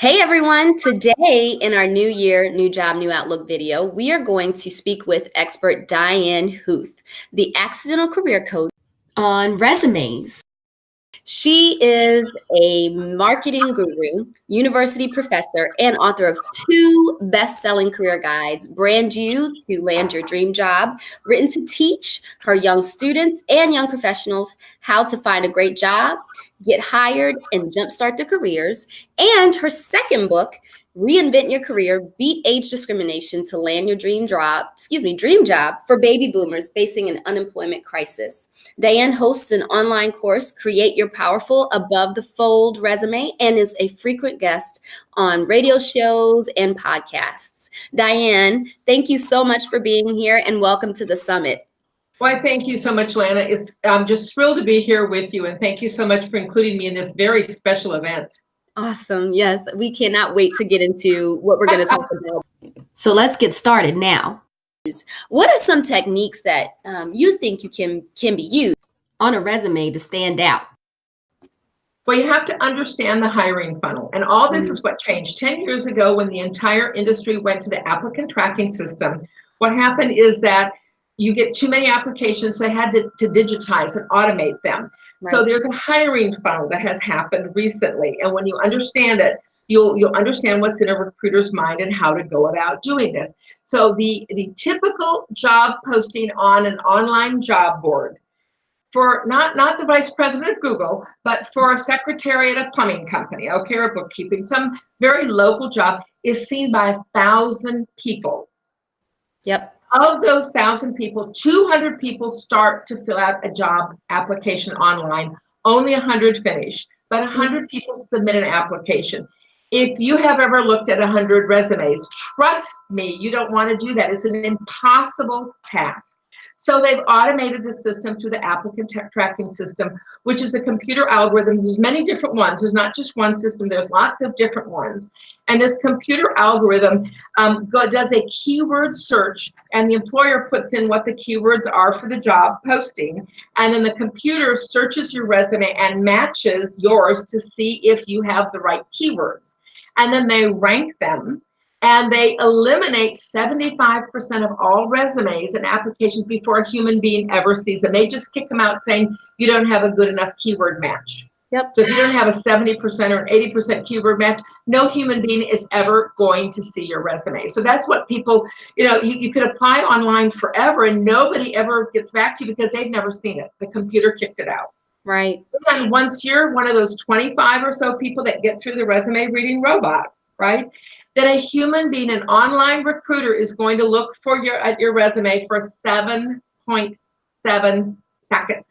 Hey everyone, today in our New Year, New Job, New Outlook video, we are going to speak with expert Diane Huth, the accidental career coach on resumes. She is a marketing guru, university professor, and author of 2 best-selling career guides, Brand You to Land Your Dream Job, written to teach her young students and young professionals how to find a great job, get hired, and jumpstart their careers. And her second book, Reinvent Your Career, Beat Age Discrimination to Land Your Dream Job, dream job for baby boomers facing an unemployment crisis. Diane hosts an online course, Create Your Powerful Above the Fold Resume, and is a frequent guest on radio shows and podcasts. Diane, thank you so much for being here and welcome to the summit. Well, thank you so much, Lana. I'm just thrilled to be here with you, and thank you so much for including me in this very special event. Awesome. Yes, we cannot wait to get into what we're going to talk about. So let's get started now. What are some techniques that you think you can be used on a resume to stand out? Well, you have to understand the hiring funnel, and all this is what changed 10 years ago when the entire industry went to the applicant tracking system. What happened is that you get too many applications, so they had to digitize and automate them. Right. So there's a hiring funnel that has happened recently, and when you understand it, you'll understand what's in a recruiter's mind and how to go about doing this. So the typical job posting on an online job board for not the vice president of Google, but for a secretary at a plumbing company, okay, or bookkeeping, some very local job, is seen by 1,000 people. Yep. Of those 1,000 people, 200 people start to fill out a job application online. Only 100 finish, but 100 people submit an application. If you have ever looked at 100 resumes, trust me, you don't want to do that. It's an impossible task. So they've automated the system through the applicant tracking system, which is a computer algorithm. There's many different ones. There's not just one system. There's lots of different ones. And this computer algorithm does a keyword search, and the employer puts in what the keywords are for the job posting. And then the computer searches your resume and matches yours to see if you have the right keywords. And then they rank them. And they eliminate 75% of all resumes and applications before a human being ever sees them. They just kick them out saying you don't have a good enough keyword match. Yep. So if you don't have a 70% or an 80% keyword match, no human being is ever going to see your resume. So that's what people, you could apply online forever and nobody ever gets back to you because they've never seen it. The computer kicked it out. Right. And once you're one of those 25 or so people that get through the resume reading robot, right? Then a human being, an online recruiter, is going to look at your resume for 7.7 seconds.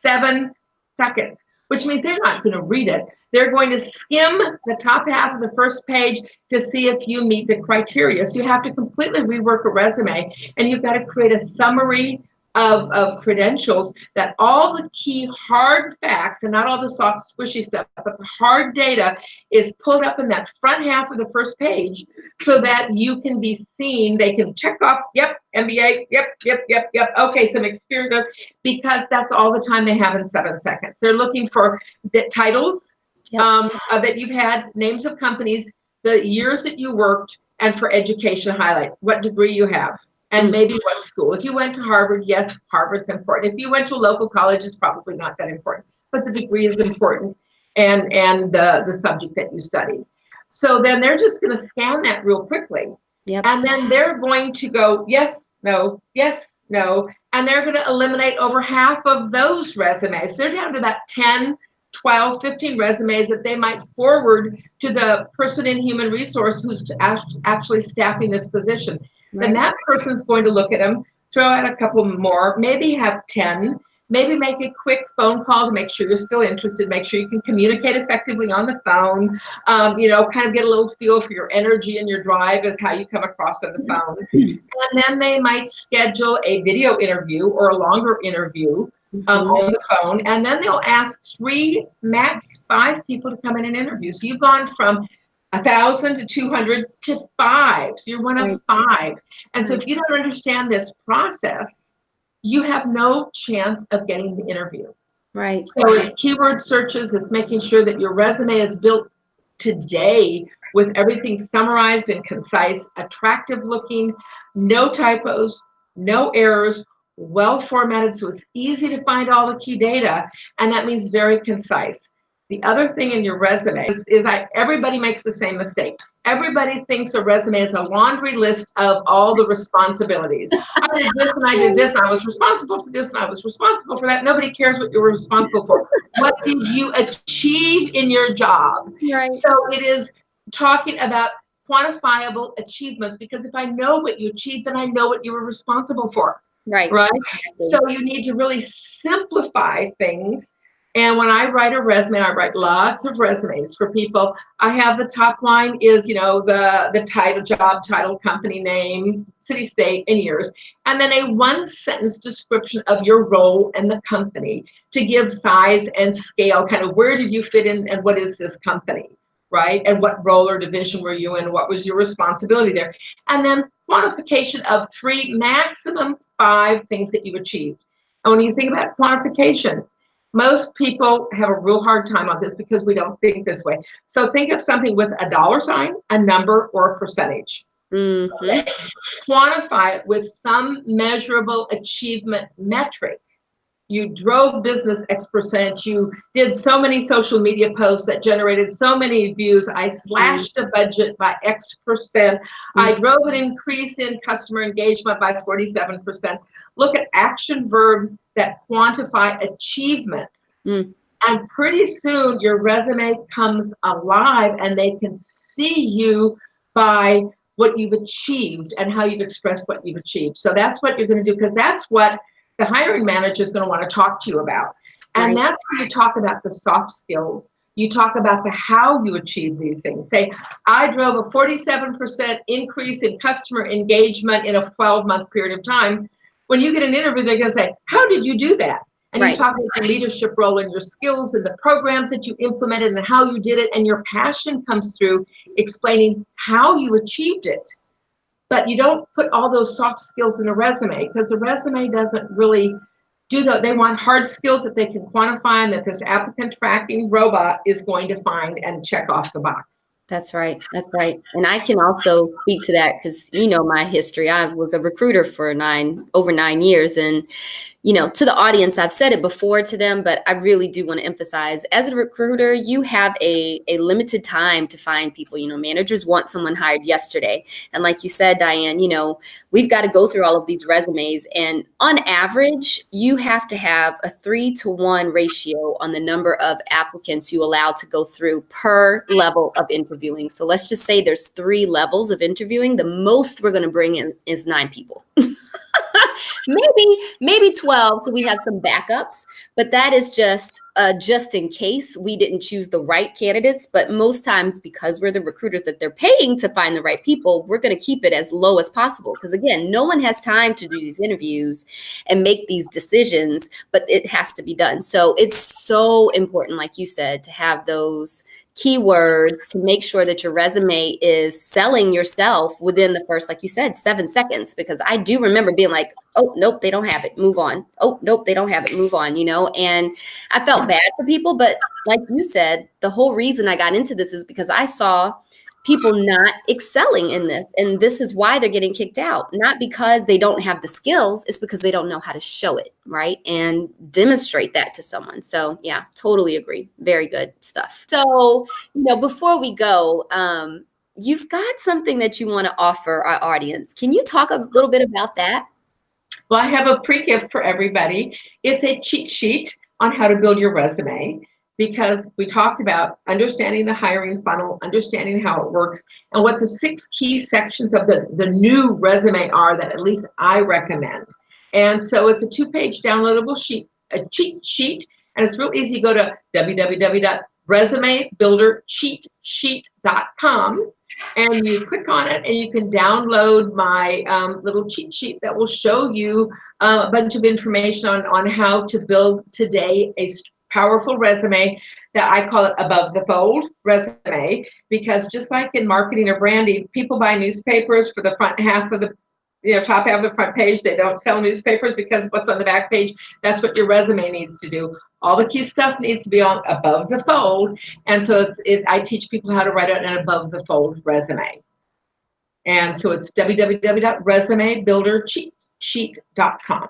7 seconds, which means they're not going to read it. They're going to skim the top half of the first page to see if you meet the criteria. So you have to completely rework a resume, and you've got to create a summary of credentials that all the key hard facts and not all the soft squishy stuff, but the hard data is pulled up in that front half of the first page so that you can be seen. They can check off, yep, MBA, yep, okay, some experience, because that's all the time they have in 7 seconds. They're looking for the titles that you've had, names of companies, the years that you worked, and for education highlight, what degree you have. And maybe what school. If you went to Harvard, yes, Harvard's important. If you went to a local college, it's probably not that important. But the degree is important, and the subject that you studied. So then they're just going to scan that real quickly. Yep. And then they're going to go, yes, no, and they're going to eliminate over half of those resumes. They're down to about 10, 12, 15 resumes that they might forward to the person in human resource who's actually staffing this position. Right. Then that person's going to look at them, throw out a couple more, maybe have 10, maybe make a quick phone call to make sure you're still interested, make sure you can communicate effectively on the phone, kind of get a little feel for your energy and your drive as how you come across on the phone. And then they might schedule a video interview or a longer interview on the phone, and then they'll ask 3, max 5 people to come in and interview. So you've gone from 1,000 to 200 to 5. So you're one of 5. And so if you don't understand this process, you have no chance of getting the interview. Right. So it's keyword searches. It's making sure that your resume is built today with everything summarized and concise, attractive looking, no typos, no errors, well formatted, so it's easy to find all the key data, and that means very concise. The other thing in your resume is everybody makes the same mistake. Everybody thinks a resume is a laundry list of all the responsibilities. I did this and I did this, and I was responsible for this and I was responsible for that. Nobody cares what you were responsible for. What did you achieve in your job? Right. So it is talking about quantifiable achievements, because if I know what you achieved, then I know what you were responsible for. Right. Right. So you need to really simplify things. And when I write a resume, I write lots of resumes for people. I have the top line is, the title, job title, company name, city, state, and years. And then a 1-sentence description of your role and the company to give size and scale, kind of where did you fit in and what is this company, right? And what role or division were you in? What was your responsibility there? And then quantification of 3, maximum 5 things that you achieved. And when you think about quantification, most people have a real hard time on this because we don't think this way. So think of something with a dollar sign, a number, or a percentage. Okay? Quantify it with some measurable achievement metric. You drove business X%. You did so many social media posts that generated so many views. I slashed a budget by X%. I drove an increase in customer engagement by 47%. Look at action verbs that quantify achievements. And pretty soon your resume comes alive and they can see you by what you've achieved and how you've expressed what you've achieved. So that's what you're going to do, because that's what the hiring manager is going to want to talk to you about. And that's where you talk about the soft skills. You talk about the how you achieve these things. Say, I drove a 47% increase in customer engagement in a 12-month period of time. When you get an interview, they're going to say, how did you do that? And you talk about your leadership role and your skills and the programs that you implemented and how you did it. And your passion comes through explaining how you achieved it. But you don't put all those soft skills in a resume, because the resume doesn't really do that. They want hard skills that they can quantify and that this applicant tracking robot is going to find and check off the box. That's right. That's right. And I can also speak to that because, my history. I was a recruiter for over 9 years. And, to the audience, I've said it before to them, but I really do want to emphasize, as a recruiter, you have a limited time to find people. Managers want someone hired yesterday. And like you said, Diane, we've got to go through all of these resumes. And on average, you have to have a 3-to-1 ratio on the number of applicants you allow to go through per level of interviewing. So let's just say there's 3 levels of interviewing. The most we're going to bring in is 9 people. maybe 12, so we have some backups, but that is just in case we didn't choose the right candidates. But most times, because we're the recruiters that they're paying to find the right people, we're going to keep it as low as possible, because again, no one has time to do these interviews and make these decisions, but it has to be done. So it's so important, like you said, to have those keywords to make sure that your resume is selling yourself within the first, like you said, 7 seconds. Because I do remember being like, oh, nope, they don't have it, move on. Oh, nope, they don't have it, move on, and I felt bad for people. But like you said, the whole reason I got into this is because I saw people not excelling in this. And this is why they're getting kicked out. Not because they don't have the skills, it's because they don't know how to show it, right? And demonstrate that to someone. So yeah, totally agree. Very good stuff. So, before we go, you've got something that you want to offer our audience. Can you talk a little bit about that? Well, I have a pre-gift for everybody. It's a cheat sheet on how to build your resume, because we talked about understanding the hiring funnel, understanding how it works, and what the 6 key sections of the new resume are that at least I recommend. And so it's a 2-page downloadable sheet, a cheat sheet, and it's real easy. Go to www.resumebuildercheatsheet.com, and you click on it, and you can download my little cheat sheet that will show you a bunch of information on how to build today a powerful resume that I call it above the fold resume, because just like in marketing or branding, people buy newspapers for the front half of the top half of the front page. They don't sell newspapers because what's on the back page, that's what your resume needs to do. All the key stuff needs to be on above the fold. And so I teach people how to write out an above the fold resume. And so it's www.resumebuildercheatsheet.com.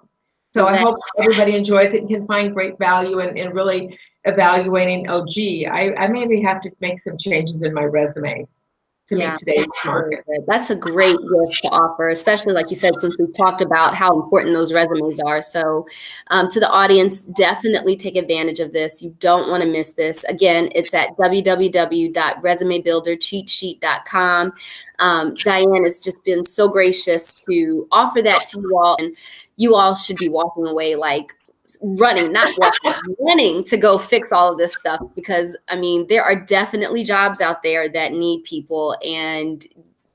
So I hope everybody enjoys it and can find great value in really evaluating, oh, gee, I maybe have to make some changes in my resume to meet today's market. That's a great gift to offer, especially like you said, since we've talked about how important those resumes are. So to the audience, definitely take advantage of this. You don't want to miss this. Again, it's at www.resumebuildercheatsheet.com. Diane has just been so gracious to offer that to you all, and you all should be walking away like running, not walking, running to go fix all of this stuff, because I mean, there are definitely jobs out there that need people. And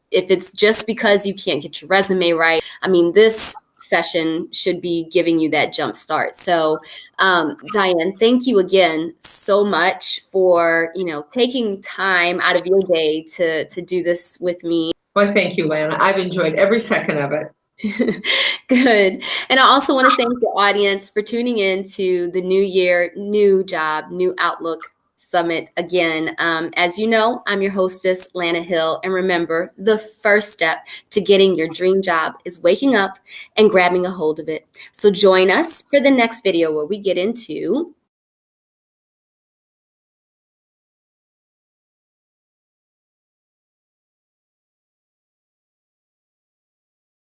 if it's just because you can't get your resume right, I mean, this session should be giving you that jump start. So Diane, thank you again so much for, taking time out of your day to do this with me. Well, thank you, Lana. I've enjoyed every second of it. Good. And I also want to thank the audience for tuning in to the New Year, New Job, New Outlook Summit again. As you know, I'm your hostess, Lana Hill. And remember, the first step to getting your dream job is waking up and grabbing a hold of it. So join us for the next video where we get into